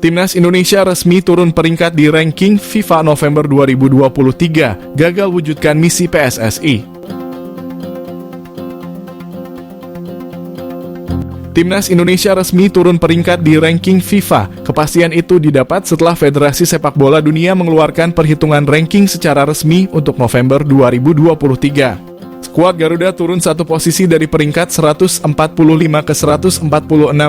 Timnas Indonesia resmi turun peringkat di ranking FIFA November 2023, gagal wujudkan misi PSSI. Timnas Indonesia resmi turun peringkat di ranking FIFA. Kepastian itu didapat setelah Federasi Sepak Bola Dunia mengeluarkan perhitungan ranking secara resmi untuk November 2023. Skuad Garuda turun satu posisi dari peringkat 145 ke 146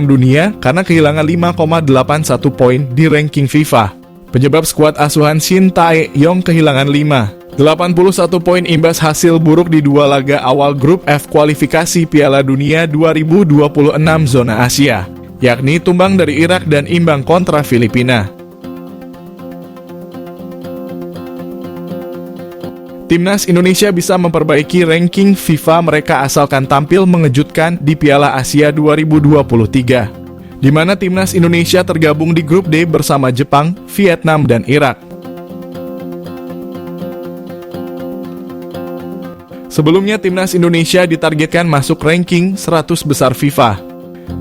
dunia karena kehilangan 5,81 poin di ranking FIFA. Penyebab skuad asuhan Shin Tae-yong kehilangan 81 poin imbas hasil buruk di dua laga awal grup F kualifikasi Piala Dunia 2026 zona Asia, yakni tumbang dari Irak dan imbang kontra Filipina. Timnas Indonesia bisa memperbaiki ranking FIFA mereka asalkan tampil mengejutkan di Piala Asia 2023, di mana Timnas Indonesia tergabung di grup D bersama Jepang, Vietnam, dan Irak. Sebelumnya Timnas Indonesia ditargetkan masuk ranking 100 besar FIFA.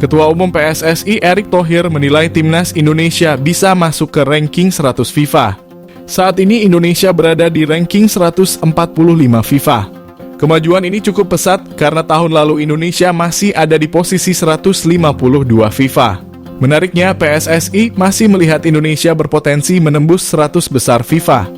Ketua Umum PSSI Erick Thohir menilai Timnas Indonesia bisa masuk ke ranking 100 FIFA. Saat ini Indonesia berada di ranking 145 FIFA. Kemajuan ini cukup pesat karena tahun lalu Indonesia masih ada di posisi 152 FIFA. Menariknya, PSSI masih melihat Indonesia berpotensi menembus 100 besar FIFA.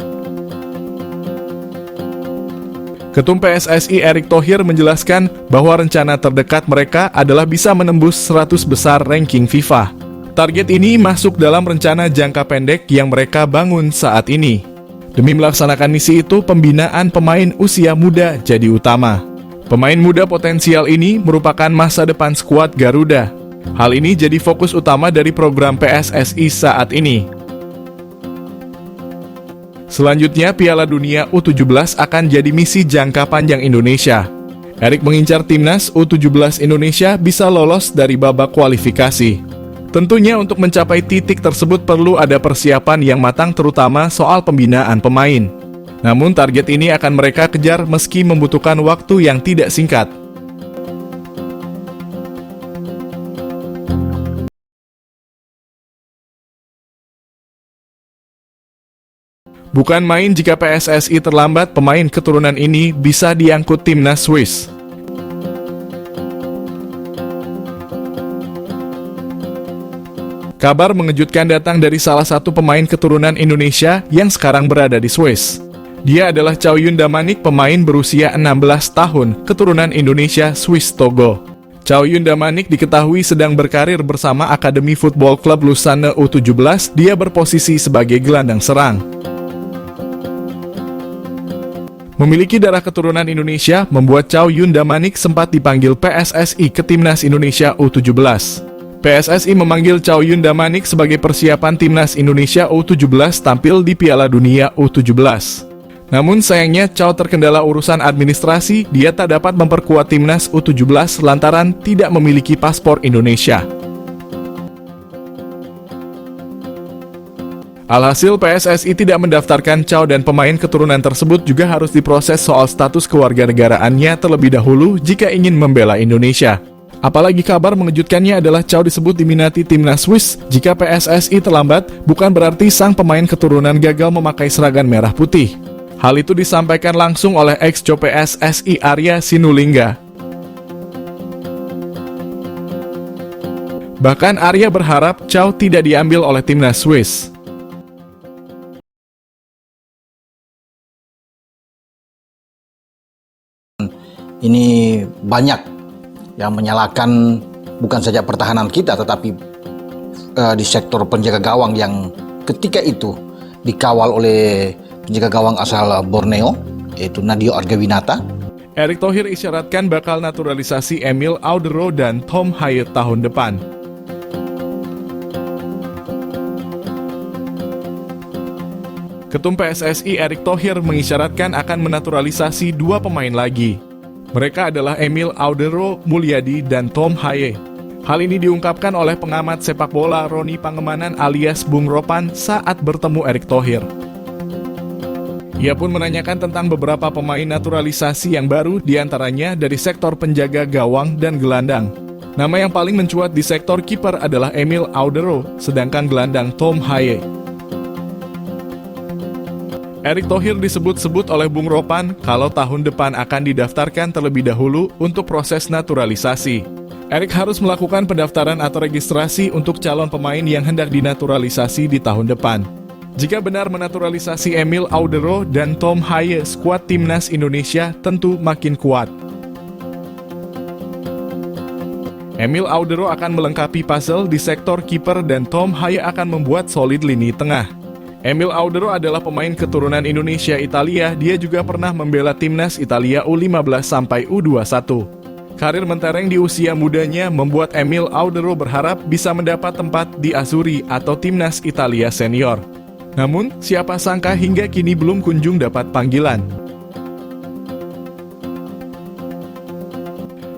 Ketum PSSI Erick Thohir menjelaskan bahwa rencana terdekat mereka adalah bisa menembus 100 besar ranking FIFA. Target ini masuk dalam rencana jangka pendek yang mereka bangun saat ini. Demi melaksanakan misi itu, pembinaan pemain usia muda jadi utama. Pemain muda potensial ini merupakan masa depan skuad Garuda. Hal ini jadi fokus utama dari program PSSI saat ini. Selanjutnya, Piala Dunia U17 akan jadi misi jangka panjang Indonesia. Erick mengincar timnas U17 Indonesia bisa lolos dari babak kualifikasi. Tentunya untuk mencapai titik tersebut perlu ada persiapan yang matang terutama soal pembinaan pemain. Namun target ini akan mereka kejar meski membutuhkan waktu yang tidak singkat. Bukan main jika PSSI terlambat, pemain keturunan ini bisa diangkut timnas Swiss. Kabar mengejutkan datang dari salah satu pemain keturunan Indonesia yang sekarang berada di Swiss. Dia adalah Chow Yun Damanik, pemain berusia 16 tahun, keturunan Indonesia Swiss Togo. Chow Yun Damanik diketahui sedang berkarir bersama Akademi Football Club Lausanne U17, dia berposisi sebagai gelandang serang. Memiliki darah keturunan Indonesia, membuat Chow Yun Damanik sempat dipanggil PSSI ke Timnas Indonesia U17. PSSI memanggil Chow Yun Damanik sebagai persiapan Timnas Indonesia U17 tampil di Piala Dunia U17. Namun sayangnya Chow terkendala urusan administrasi, dia tak dapat memperkuat Timnas U17 lantaran tidak memiliki paspor Indonesia. Alhasil PSSI tidak mendaftarkan Chow dan pemain keturunan tersebut juga harus diproses soal status kewarganegaraannya terlebih dahulu jika ingin membela Indonesia. Apalagi kabar mengejutkannya adalah Chow disebut diminati timnas Swiss. Jika PSSI terlambat, bukan berarti sang pemain keturunan gagal memakai seragam merah putih. Hal itu disampaikan langsung oleh ex-Chow PSSI Arya Sinulinga. Bahkan Arya berharap Chow tidak diambil oleh timnas Swiss. Ini banyak yang menyalahkan bukan saja pertahanan kita, tetapi di sektor penjaga gawang yang ketika itu dikawal oleh penjaga gawang asal Borneo, yaitu Nadio Argawinata. Erick Thohir isyaratkan bakal naturalisasi Emil Audero dan Tom Haye tahun depan. Ketum PSSI Erick Thohir mengisyaratkan akan menaturalisasi dua pemain lagi. Mereka adalah Emil Audero Mulyadi dan Tom Haye. Hal ini diungkapkan oleh pengamat sepak bola Roni Pangemanan alias Bung Ropan saat bertemu Erick Thohir. Ia pun menanyakan tentang beberapa pemain naturalisasi yang baru, diantaranya dari sektor penjaga gawang dan gelandang. Nama yang paling mencuat di sektor kiper adalah Emil Audero, sedangkan gelandang Tom Haye. Erick Thohir disebut-sebut oleh Bung Ropan kalau tahun depan akan didaftarkan terlebih dahulu untuk proses naturalisasi. Erick harus melakukan pendaftaran atau registrasi untuk calon pemain yang hendak dinaturalisasi di tahun depan. Jika benar menaturalisasi Emil Audero dan Tom Haye, skuad timnas Indonesia tentu makin kuat. Emil Audero akan melengkapi puzzle di sektor kiper dan Tom Haye akan membuat solid lini tengah. Emil Audero adalah pemain keturunan Indonesia-Italia, dia juga pernah membela timnas Italia U15 sampai U21. Karir mentereng di usia mudanya membuat Emil Audero berharap bisa mendapat tempat di Azzurri atau timnas Italia senior. Namun, siapa sangka hingga kini belum kunjung dapat panggilan.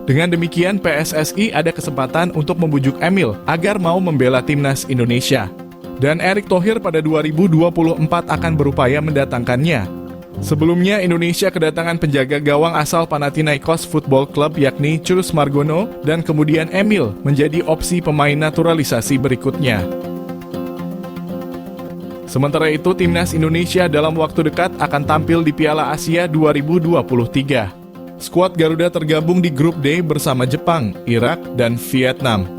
Dengan demikian, PSSI ada kesempatan untuk membujuk Emil agar mau membela timnas Indonesia. Dan Erick Thohir pada 2024 akan berupaya mendatangkannya. Sebelumnya, Indonesia kedatangan penjaga gawang asal Panathinaikos Football Club yakni Chus Margono, dan kemudian Emil menjadi opsi pemain naturalisasi berikutnya. Sementara itu, timnas Indonesia dalam waktu dekat akan tampil di Piala Asia 2023. Skuad Garuda tergabung di grup D bersama Jepang, Irak, dan Vietnam.